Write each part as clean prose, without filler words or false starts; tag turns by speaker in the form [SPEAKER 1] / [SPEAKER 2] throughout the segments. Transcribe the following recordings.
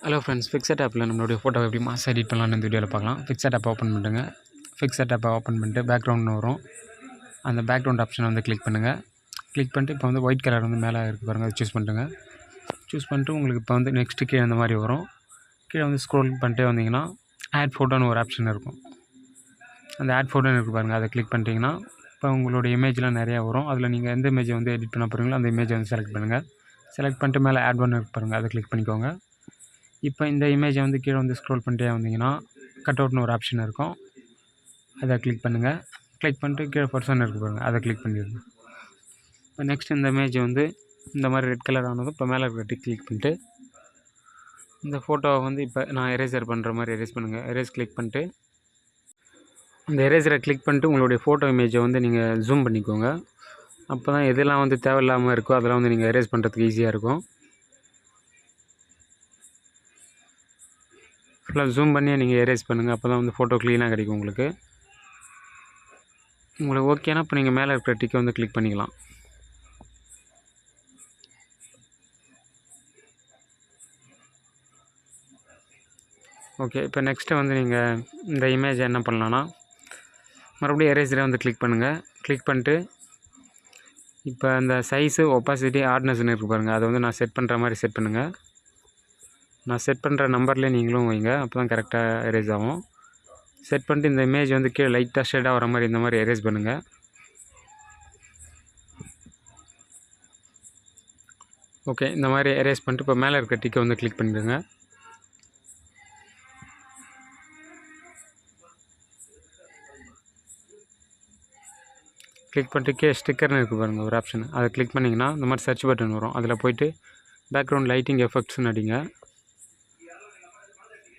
[SPEAKER 1] Hello friends, fixed ஆப்பில் நம்மளுடைய photo எப்படி மாஸ் எடிட் பண்ணலான்னு இந்த வீடியோவில் பார்க்கலாம். ஃபிக்ஸட் ஆப்பை ஓப்பன் பண்ணுங்க. ஃபிக்ஸட் ஆப்பை ஓப்பன் பண்ணிட்டு பேக்ரவுண்ட்னு வரும். அந்த பேக்ரவுண்ட் ஆப்ஷனை வந்து கிளிக் பண்ணுங்கள். கிளிக் பண்ணிட்டு இப்போ வந்து ஒயிட் கலர் வந்து மேலே இருக்குது பாருங்கள், அதை சூஸ் பண்ணுங்க. சூஸ் பண்ணிட்டு உங்களுக்கு இப்போ வந்து நெக்ஸ்ட்டு கீழே இந்த மாதிரி வரும். கீழே வந்து ஸ்க்ரோல் பண்ணிட்டே வந்தீங்கன்னா ஆட் ஃபோட்டோன்னு ஒரு ஆப்ஷன் இருக்கும். அந்த ஆட் ஃபோட்டோன்னு இருக்குது பாருங்கள், அதை கிளிக் பண்ணிட்டீங்கன்னா இப்போ உங்களோட இமேஜ்லாம் நிறையா வரும். அதில் நீங்கள் எந்த இமேஜை வந்து எடிட் பண்ண போகிறீங்களோ அந்த இமேஜை வந்து செலக்ட் பண்ணுங்கள். செலக்ட் பண்ணிட்டு மேலே ஆட் ஒன்று இருக்கு பாருங்கள், அதை கிளிக் பண்ணிக்கோங்க. இப்போ இந்த இமேஜை வந்து கீழே வந்து ஸ்க்ரோல் பண்ணிட்டே வந்தீங்கன்னா கட் அவுட்னு ஒரு ஆப்ஷன் இருக்கும். அதை கிளிக் பண்ணுங்கள். கிளிக் பண்ணிட்டு கீழே பர்சன் இருக்குது பாருங்கள், அதை கிளிக் பண்ணிடுங்க. இப்போ நெக்ஸ்ட் இந்த இமேஜை வந்து இந்த மாதிரி ரெட் கலர் ஆனதும் இப்போ மேலே இருக்கிற கிளிக் பண்ணிட்டு இந்த ஃபோட்டோவை வந்து இப்போ நான் எரேசர் பண்ணுற மாதிரி எரேஸ் பண்ணுங்கள். எரேஸ் கிளிக் பண்ணிட்டு இந்த எரேசரை கிளிக் பண்ணிட்டு உங்களுடைய ஃபோட்டோ இமேஜை வந்து நீங்கள் ஜூம் பண்ணிக்கோங்க. அப்போ தான் எதெல்லாம் வந்து தேவையில்லாமல் இருக்கோ அதெல்லாம் வந்து நீங்கள் எரேஸ் பண்ணுறதுக்கு ஈஸியாக இருக்கும். ஃபுல்லாக ஜூம் பண்ணி நீங்கள் எரேஸ் பண்ணுங்கள். அப்போ தான் வந்து ஃபோட்டோ க்ளீனாக கிடைக்கும் உங்களுக்கு. உங்களுக்கு ஓகேனா இப்போ நீங்கள் மேலே இருக்கிற டிக்கை வந்து கிளிக் பண்ணிக்கலாம். ஓகே, இப்போ நெக்ஸ்ட்டு வந்து நீங்கள் இந்த இமேஜை என்ன பண்ணலான்னா மறுபடியும் எரேசரை வந்து கிளிக் பண்ணுங்கள். கிளிக் பண்ணிட்டு இப்போ அந்த சைஸு, ஒப்பாசிட்டி, ஹார்ட்னஸ்ன்னு இருக்குது பாருங்கள், அதை வந்து நான் செட் பண்ணுற மாதிரி செட் பண்ணுங்கள். நான் செட் பண்ணுற நம்பர்லேயே நீங்களும் வைங்க, அப்போ தான் கரெக்டாக எரேஸ் ஆகும். செட் பண்ணிட்டு இந்த இமேஜ் வந்து கீழே லைட்டாக ஷேடாக வர மாதிரி இந்த மாதிரி எரேஸ் பண்ணுங்கள். ஓகே, இந்த மாதிரி எரேஸ் பண்ணிட்டு இப்போ மேலே இருக்க டிக்கை வந்து கிளிக் பண்ணிடுங்க. கிளிக் பண்ணிட்டு கீழே ஸ்டிக்கர்னு இருக்குது பாருங்கள் ஒரு ஆப்ஷன், அதை கிளிக் பண்ணிங்கன்னா இந்த மாதிரி சர்ச் பட்டன் வரும். அதில் போய்ட்டு பேக்ரவுண்ட் லைட்டிங் எஃபெக்ட்ஸ்னு அடிங்க.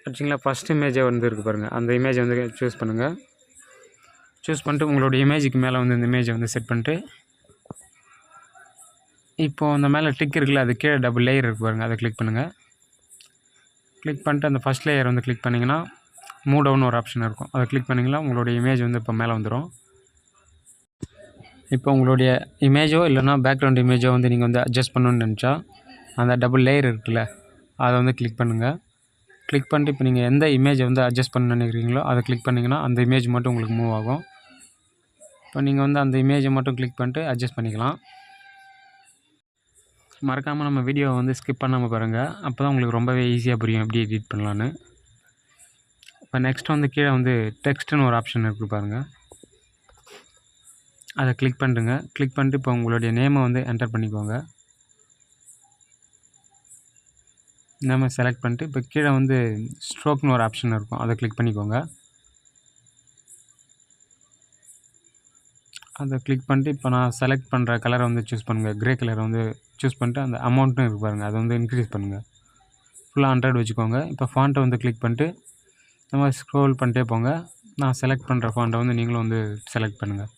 [SPEAKER 1] அடிச்சிங்களா, ஃபஸ்ட் இமேஜை வந்து இருக்குது பாருங்கள், அந்த இமேஜை வந்து சூஸ் பண்ணுங்கள். சூஸ் பண்ணிட்டு உங்களுடைய இமேஜுக்கு மேலே வந்து இந்த இமேஜை வந்து செட் பண்ணிட்டு இப்போது அந்த மேலே டிக் இருக்குல்ல, அது கீழே டபுள் லேயர் இருக்குது பாருங்கள், அதை கிளிக் பண்ணுங்கள். கிளிக் பண்ணிட்டு அந்த ஃபஸ்ட் லேயர் வந்து கிளிக் பண்ணிங்கன்னா மூவ் டவுன் ஒரு ஆப்ஷன் இருக்கும், அதை கிளிக் பண்ணிங்கன்னா உங்களுடைய இமேஜ் வந்து இப்போ மேலே வந்துடும். இப்போ உங்களுடைய இமேஜோ இல்லைனா பேக்ரவுண்ட் இமேஜோ வந்து நீங்கள் வந்து அட்ஜஸ்ட் பண்ணணுன்னு நினச்சா அந்த டபுள் லேயர் இருக்குல்ல, அதை வந்து கிளிக் பண்ணுங்கள். கிளிக் பண்ணிட்டு இப்போ நீங்கள் எந்த இமேஜை வந்து அட்ஜஸ்ட் பண்ண நினைக்கிறீங்களோ அதை கிளிக் பண்ணிங்கன்னா அந்த இமேஜ் மட்டும் உங்களுக்கு மூவ் ஆகும். இப்போ நீங்கள் வந்து அந்த இமேஜை மட்டும் கிளிக் பண்ணிட்டு அட்ஜஸ்ட் பண்ணிக்கலாம். மறக்காமல் நம்ம வீடியோவை வந்து ஸ்கிப் பண்ணாமல் பாருங்கள், அப்போ தான் உங்களுக்கு ரொம்பவே ஈஸியாக புரியும் எப்படி எடிட் பண்ணலான்னு. இப்போ நெக்ஸ்ட் வந்து கீழே வந்து டெக்ஸ்ட்டுன்னு ஒரு ஆப்ஷன் இருக்குது பாருங்கள், அதை கிளிக் பண்ணுறங்க. கிளிக் பண்ணிட்டு இப்போ உங்களுடைய நேமை வந்து என்டர் பண்ணிக்கோங்க. நேமை செலக்ட் பண்ணிட்டு இப்போ கீழே வந்து ஸ்ட்ரோக்னு ஒரு ஆப்ஷன் இருக்கும், அதை கிளிக் பண்ணிக்கோங்க. அதை கிளிக் பண்ணிட்டு இப்போ நான் செலக்ட் பண்ணுற கலரை வந்து சூஸ் பண்ணுங்கள். க்ரே கலரை வந்து சூஸ் பண்ணிட்டு அந்த அமௌண்ட்டும் இருக்குது பாருங்கள், அதை வந்து இன்க்ரீஸ் பண்ணுங்கள். ஃபுல்லாக 100 வச்சுக்கோங்க. இப்போ ஃபாண்ட்டை வந்து கிளிக் பண்ணிட்டு இந்த மாதிரி ஸ்க்ரோல் பண்ணிட்டே போங்க. நான் செலக்ட் பண்ணுற ஃபாண்ட்டை வந்து நீங்களும் வந்து செலக்ட் பண்ணுங்கள்.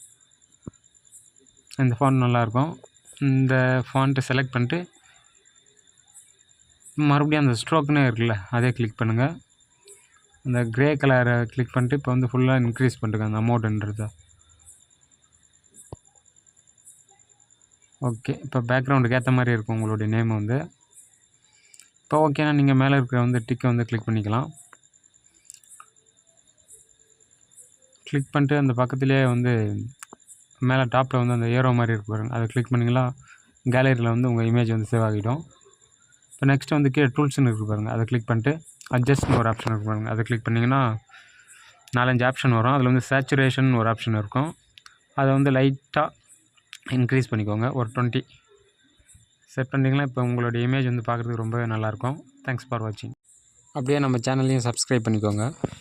[SPEAKER 1] இந்த ஃபாண்ட் நல்லாயிருக்கும். இந்த ஃபாண்ட்டை செலக்ட் பண்ணிட்டு மறுபடியும் அந்த ஸ்ட்ரோக்னே இருக்குல்ல, அதே கிளிக் பண்ணுங்கள். அந்த க்ரே கலரை கிளிக் பண்ணிட்டு இப்போ வந்து ஃபுல்லாக இன்க்ரீஸ் பண்ணுறேங்க அந்த அமௌண்ட்டுன்றத. ஓகே, இப்போ பேக்ரவுண்டுக்கு ஏற்ற மாதிரி இருக்கும் உங்களுடைய நேம் வந்து. இப்போ ஓகேனா நீங்கள் மேலே இருக்கிற வந்து டிக்கை வந்து கிளிக் பண்ணிக்கலாம். கிளிக் பண்ணிட்டு அந்த பக்கத்துலேயே வந்து மேலே டாப்பில் வந்து அந்த ஏரோ மாதிரி இருக்கு பாருங்கள், அதை கிளிக் பண்ணிங்களா கேலரியில் வந்து உங்கள் இமேஜ் வந்து சேவ் ஆகிடும். இப்போ நெக்ஸ்ட் வந்து கீழே டூல்ஸ்னு இருக்குது பாருங்கள், அதை கிளிக் பண்ணிட்டு அட்ஜஸ்ட்னு ஒரு ஆப்ஷன் இருக்குது பாருங்கள், அதை கிளிக் பண்ணிங்கன்னா 4-5 ஆப்ஷன் வரும். அதில் வந்து சேச்சுரேஷன் ஒரு ஆப்ஷன் இருக்கும், அதை வந்து லைட்டாக இன்க்ரீஸ் பண்ணிக்கோங்க, ஒரு 20 செட் பண்ணிங்கன்னா இப்போ உங்களுடைய இமேஜ் வந்து பார்க்குறதுக்கு ரொம்பவே நல்லாயிருக்கும். தேங்க்ஸ் ஃபார் வாட்சிங். அப்படியே நம்ம சேனல்லையும் சப்ஸ்கிரைப் பண்ணிக்கோங்க.